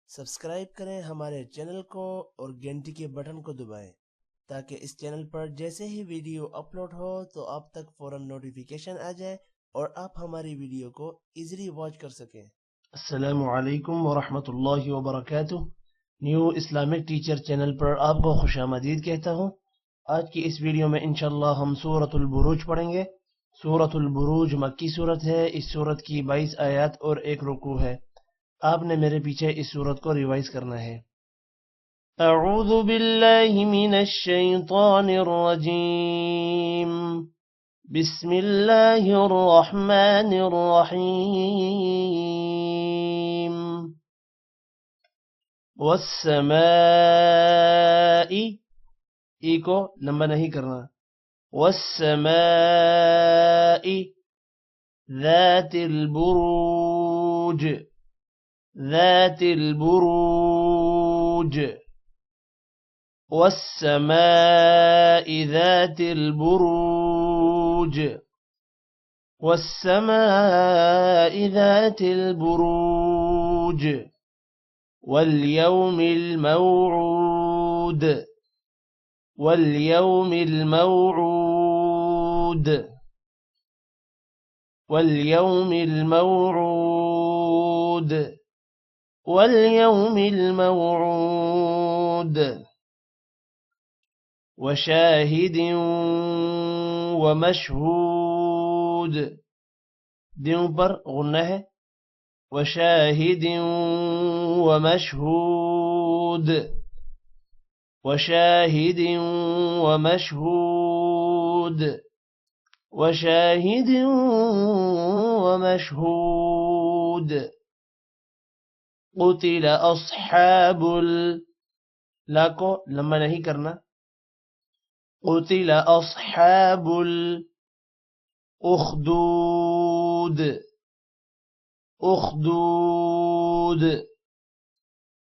Subscribe करें हमारे channel को और घंटी के बटन को दबाएं ताकि इस चैनल पर जैसे ही वीडियो अपलोड हो तो आप तक फौरन नोटिफिकेशन आ जाए और आप हमारी वीडियो को इजीली वॉच कर सकें। अस्सलामु अलैकुम व रहमतुल्लाहि व बरकातुहू। न्यू इस्लामिक टीचर चैनल पर आपको खुशामदीद कहता हूँ। आज की इस वीडियो में इंशाअल्लाह हम सूरतुल बुरूज पढ़ेंगे। सूरतुल बुरूज मक्की सूरत है। इस सूरत की 22 आयत और 1 रुकू है। आपने मेरे पीछे इस सूरत को रिवाइज करना है। अऊज़ु बिल्लाहि मिनश शैतानिर रजीम। बिस्मिल्लाहिर रहमानिर रहीम। वस्समाई, ई को लंबा नहीं करना। वस्समाई ज़ातिल बुरूज, ذاتिल बुरूज। वस्समाइ ذاتिल बुरूज, वस्समाइ ذاتिल बुरूज। वल्यौमिल मौऊद, वल्यौमिल मौऊद, वल्यौमिल मौऊद, वल्यौमिल मौऊद। वशाहिदिन वमशहूद, दियों पर गुन्ना है। वशाहिदिन वमशहूद, वशाहिदिन वमशहूद, वशाहिदिन वमशहूद। क़ुतिल अस्हाबुल, ला को लंबा नहीं करना। क़ुतिल अस्हाबुल उख़दूद, उख़दूद।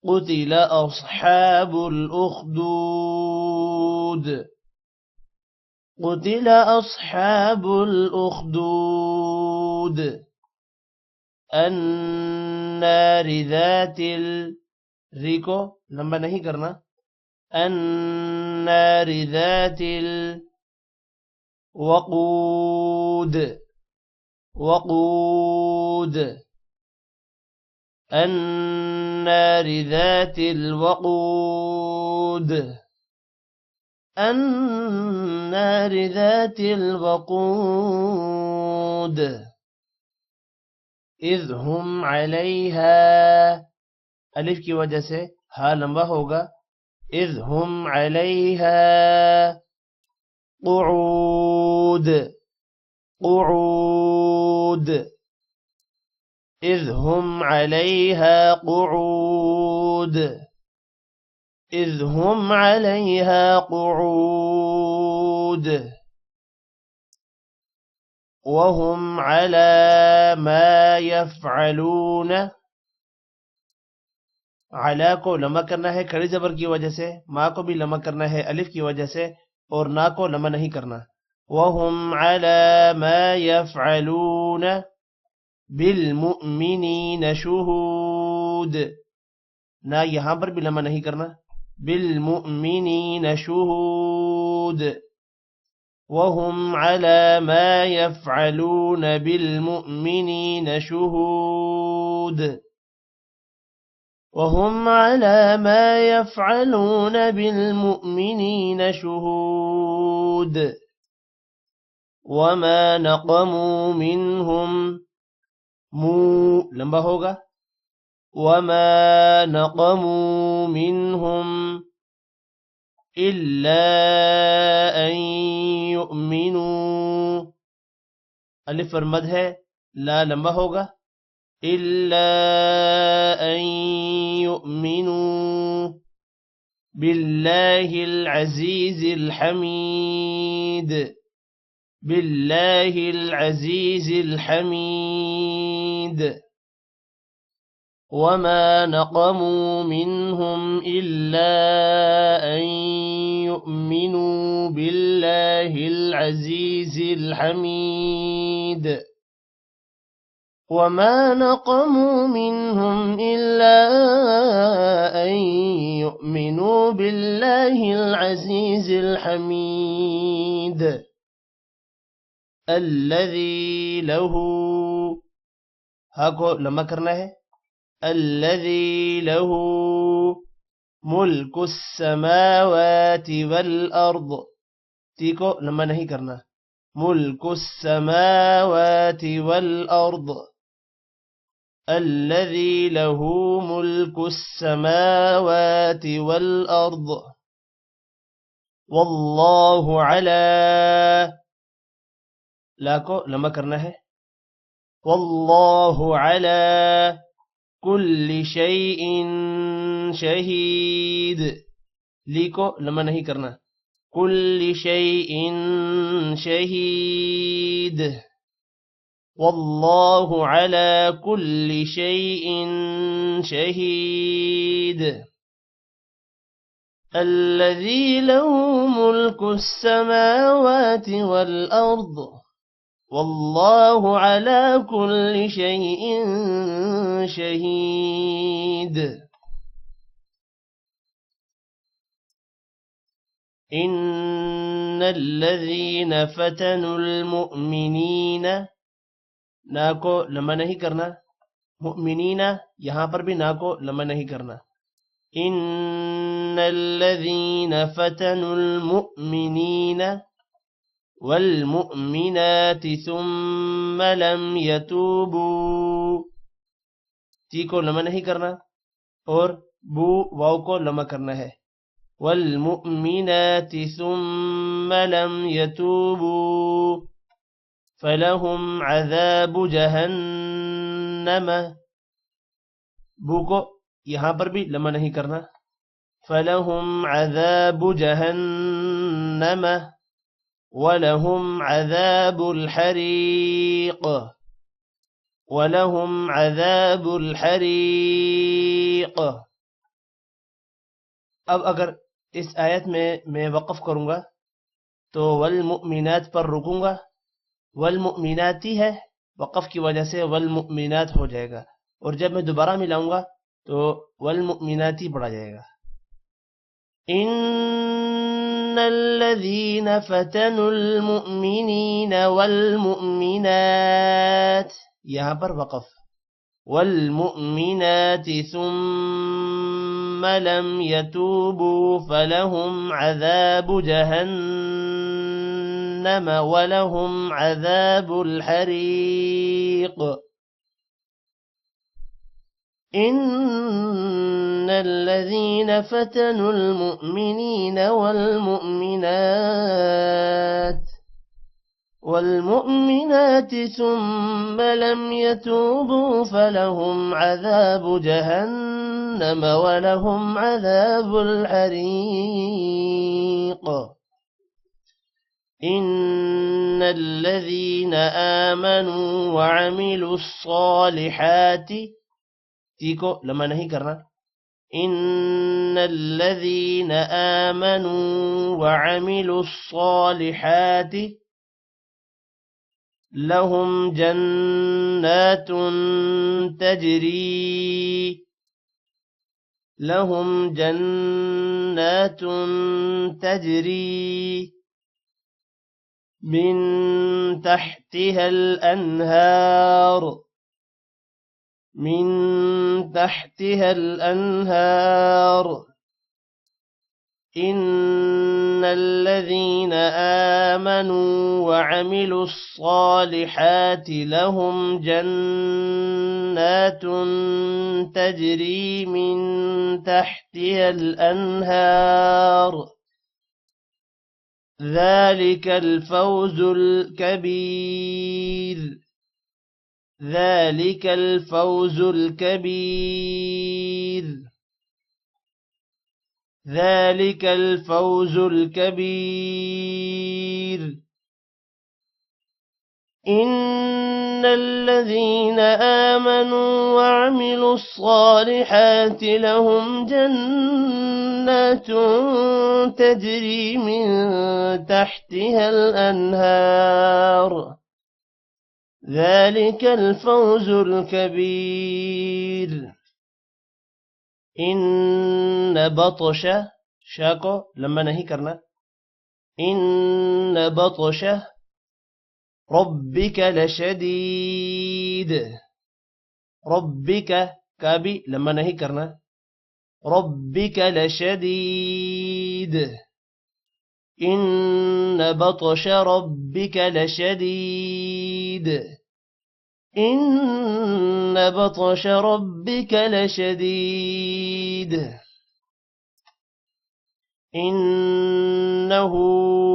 क़ुतिल अस्हाबुल उख़दूद, क़ुतिल अस्हाबुल उख़दूद। अन्नारि ज़ातिल, री को लंबा नहीं करना। अन्नारि ज़ातिल वक़ूद, वक़ूद। अन्नारि ज़ातिल वक़ूद, अन्नारि ज़ातिल वक़ूद। इज़ हुम अलैहा, अलिफ की वजह से हा लंबा होगा। इज़ हुम अलैहा क़ुऊद, क़ुऊद। इज़ हुम अलैहा क़ुऊद, इज़ हुम अलैहा क़ुऊद। वहुम अला मा यफ़अलून, अला को लम्बा करना है खड़ी जबर की वजह से, मा को भी लम्बा करना है अलिफ की वजह से, और ना को लम्बा नहीं करना। वहुम अला मा यफ़अलून बिल मुअमिनीन शुहूद, ना यहाँ पर भी लम्बा नहीं करना। बिल मुअमिनीन शुहूद। वहुम अला मा यफ़अलून बिल मुअमिनीन शुहूद, वहुम अला मा यफ़अलून बिल मुअमिनीन शुहूद। वमा नक़मू मिनहुम, मू लंबा होगा। वमा नक़मू मिनहुम इल्ला अन युमिनू, अलिफ पर मद है, ला लंबा होगा। इल्ला अन युमिनू बिल्लाहिल अज़ीज़िल हमीद, बिल्लाहिल अज़ीज़िल हमीद। वमा नक़मू मिनहुम इल्ला अन युमिनू बिल्लाहिल अज़ीज़िल हमीद। वमा नक़मू मिनहुम इल्ला अल्लाहिल अज़ीज़िल हमीद। अल्लज़ी लहू, हा को लम्बा करना है। अल्लज़ी लहू मुल्कुस समावाति वल अर्द, ती को लम्बा नहीं करना। मुल्कुस समावाति वल अर्द, अल्लज़ी लहू मुल्कुस समावाति वल अर्द। वल्लाहु अला, ला को लम्बा करना है। वल्लाहु अला कुल्लि शैइन शहीद, ली को लम्बा नहीं करना। कुल्लि शैइन शहीद। वल्लाहु अला कुल्लि शैइन शहीद। अल्लज़ी लहू मुल्कुस समावाति वल अर्द, वल्लाहु अला कुल्लि शैइन शहीद। इन्नल्लज़ीन फतनुल मुअमिनीन, ना को लम्बा नहीं करना। मुअमिनीना, यहाँ पर भी ना को लम्बा नहीं करना। इन्नल्लज़ीन फतनुल मुअमिनीन वल मुअमिनाति सुम्मा लम यतूबू, ती को लम्बा नहीं करना और बू वाव को लम्बा करना है। वल मुअमिनाति सुम्मा लम यतूबू फलहुम अज़ाबु जहन्नम, बू को यहाँ पर भी लम्बा नहीं करना। फलहुम अज़ाबु जहन्नम वलहुम अज़ाबुल हरीक़, वलहुम अज़ाबुल हरीक़। अब अगर इस आयत में मैं वक़फ़ करूँगा तो वल मुअमिनात पर रुकूँगा। वल मुअमिनाती है, वक़फ़ की वजह से वल मुअमिनात हो जाएगा, और जब मैं दोबारा मिलाऊंगा तो वल मुअमिनाती पढ़ा जाएगा। इन्नल्लज़ीन फतनुल मुअमिनीन वल मुअमिनात, यहाँ पर वक़फ़। वल मुअमिनाति सुम्मा लम यतूबू फलहुम अज़ाबु जहन्नम वलहुम अज़ाबुल हरीक़। इन्नल्लज़ीन फतनुल मुअमिनीन والمؤمنات ثم لم يتوبوا فلهم عذاب جهنم ولهم عذاب الحريق. إن الذين آمنوا وعملوا الصالحات، تيكو لما नहीं करना. إن الذين آمنوا وعملوا الصالحات لهم جنات تجري من تحتها الأنهار. إن الذين آمنوا وعملوا الصالحات لهم جنات تجري من تحتها الأنهار. ذلك الفوز الكبير. إن الذين آمنوا وعملوا الصالحات لهم جنات تجري من تحتها الأنهار. ذلك الفوز الكبير. إن بطش शा को लंबा नहीं करना। इन्न बतश रब्बिक लशदीद। रब्बिक का भी लंबा नहीं करना। रब्बिक लशदीद। इन्न बतश रब्बिक लशदीद। इन्न बतश रब्बिक लशदीद। इन्नहु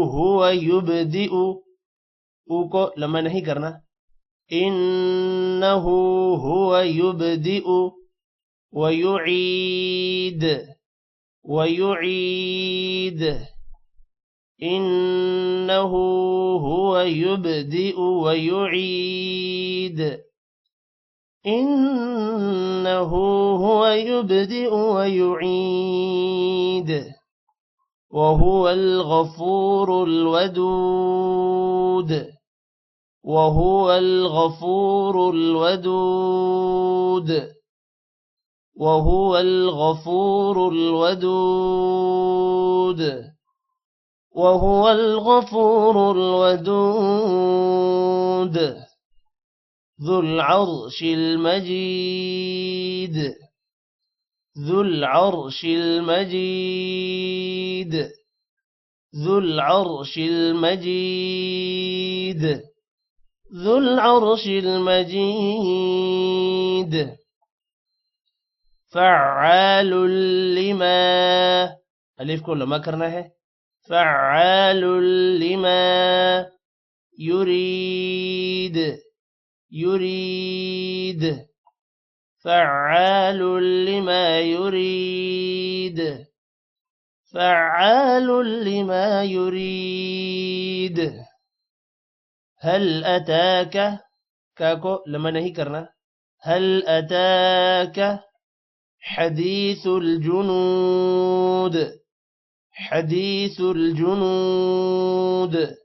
हुवा युबदिउ। ऊ को लंबा नहीं करना। इन्नहु हुवा युबदिउ व युईद। व युईद। इन्नहु हुवा युबदिउ व युईद। इन्नहु हुवा युबदिउ व युईद। وهو الغفور الودود। وهو الغفور الودود. وهو الغفور الودود. وهو الغفور الودود. ذو العرش المجيد. ذو العرش المجيد. ذو العرش المجيد. ذو العرش المجيد. فعال لما अलिफ को लंबा करना है। فعال لما يريد। يريد। فعال لما يريد. فعال لما يريد. هل أتاك كاكو لما नहीं करना। هل أتاك حديث الجنود. حديث الجنود.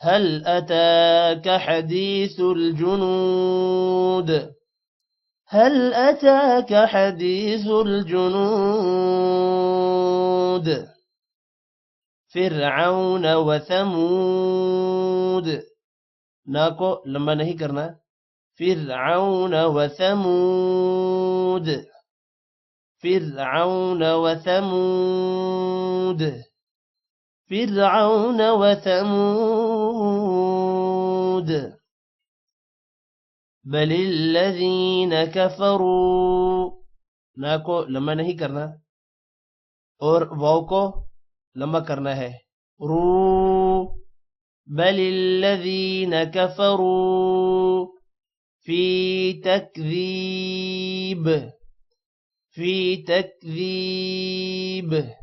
هل أتاك حديث الجنود. هل أتاك حديث الجنود. فرعون وثمود नाको लंबा नहीं करना। فرعون وثمود. فرعون وثمود. فرعون وثمود. بل الذين كفروا नाको लंबा नहीं करना और वाव को लंबा करना है। रू। بل الذين كفروا في تكذيب. في تكذيب.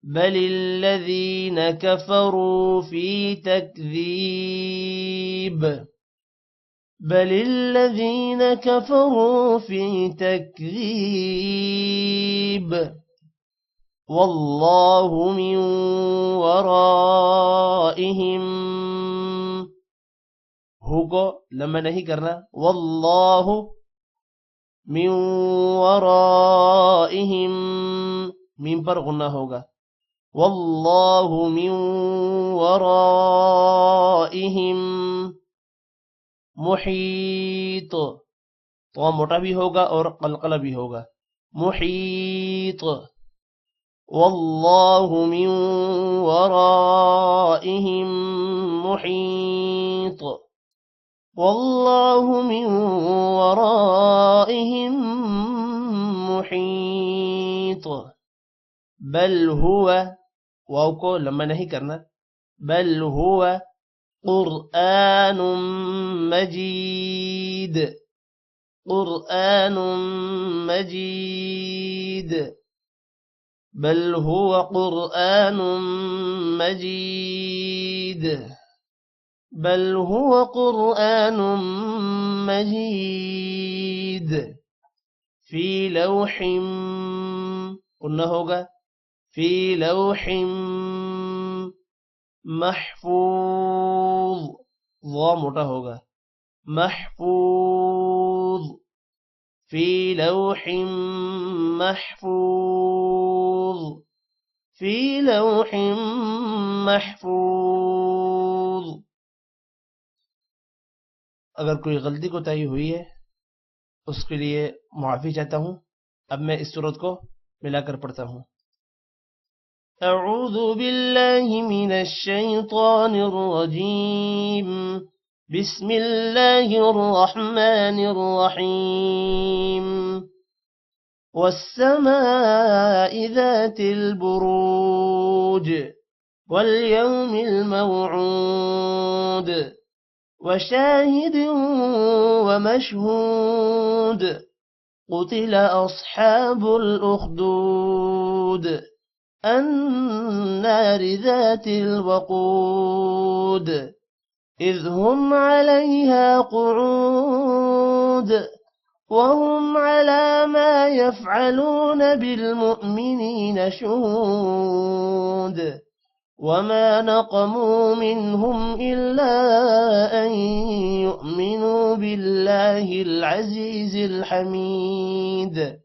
بل الذين كفروا في تكذيب. بل الذين كفروا في تكذيب. والله من ورائهم هو को लंबा नहीं करना। والله من ورائهم मीम पर गुन्ना होगा। والله من ورائهم मुहीत। तो मोटा भी होगा और कलकला भी होगा। मुहीत। والله من ورائهم محيط। والله من ورائهم محيط। بل هو वाव को लंबा नहीं करना। बल हुवा قرآن مجيد। قرآن مجيد। بل هو قرآن مجيد. بل هو قرآن مجيد في لوح قلنا होगा في لوح محفوظ। वो मोटा होगा। محفوظ في لوح محفوظ في लौह महफूज। अगर कोई गलती कोताही हुई है उसके लिए मुआफ़ी चाहता हूँ। अब मैं इस सूरत को मिलाकर पढ़ता हूँ। अऊज़ु बिल्लाहि मिनश शैतानिर रजीम। बिस्मिल्लाहिर रहमानिर रहीम। वस्समाइ ज़ातिल बुरूज वल्यौमिल मौऊद वशाहिद वमशहूद। قتل أصحاب الأخدود النار ذات الوقود إذ هم عليها قعود وهم على ما يفعلون بالمؤمنين شهود وما نقموا منهم إلا أن يؤمنوا بالله العزيز الحميد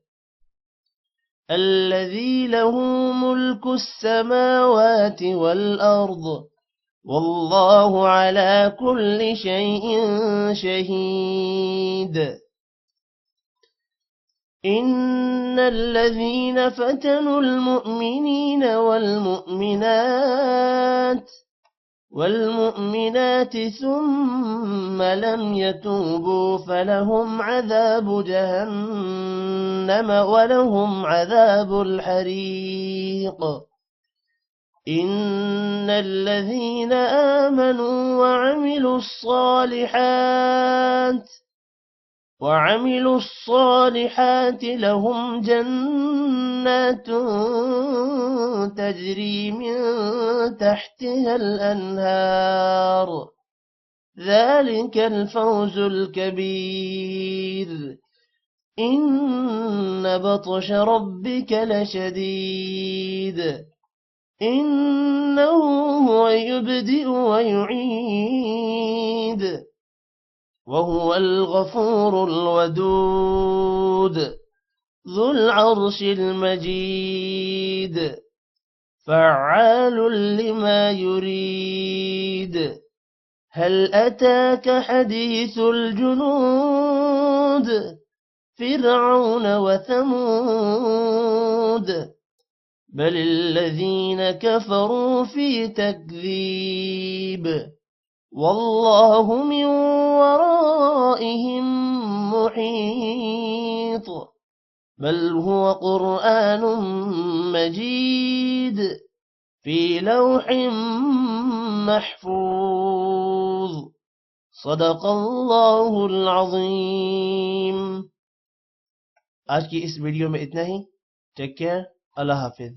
الذي له ملك السماوات والأرض والله على كل شيء شهيد إن الذين فتنوا المؤمنين والمؤمنات ثم لم يتوبوا فلهم عذاب جهنم ولهم عذاب الحريق إن الذين آمنوا وعملوا الصالحات لهم جنات تجري من تحتها الأنهار ذلك الفوز الكبير إن بطش ربك لشديد إنه هو يبدئ ويعيد وهو الغفور الودود ذو العرش المجيد فعال لما يريد هل أتاك حديث الجنود فرعون وثمود بل الذين كفروا في تكذيب والله من ورائهم محيط بل هو قرآن مجيد في لوح محفوظ صدق الله العظيم। आज की इस वीडियो में इतना ही। Take care. अल्लाह हाफिज।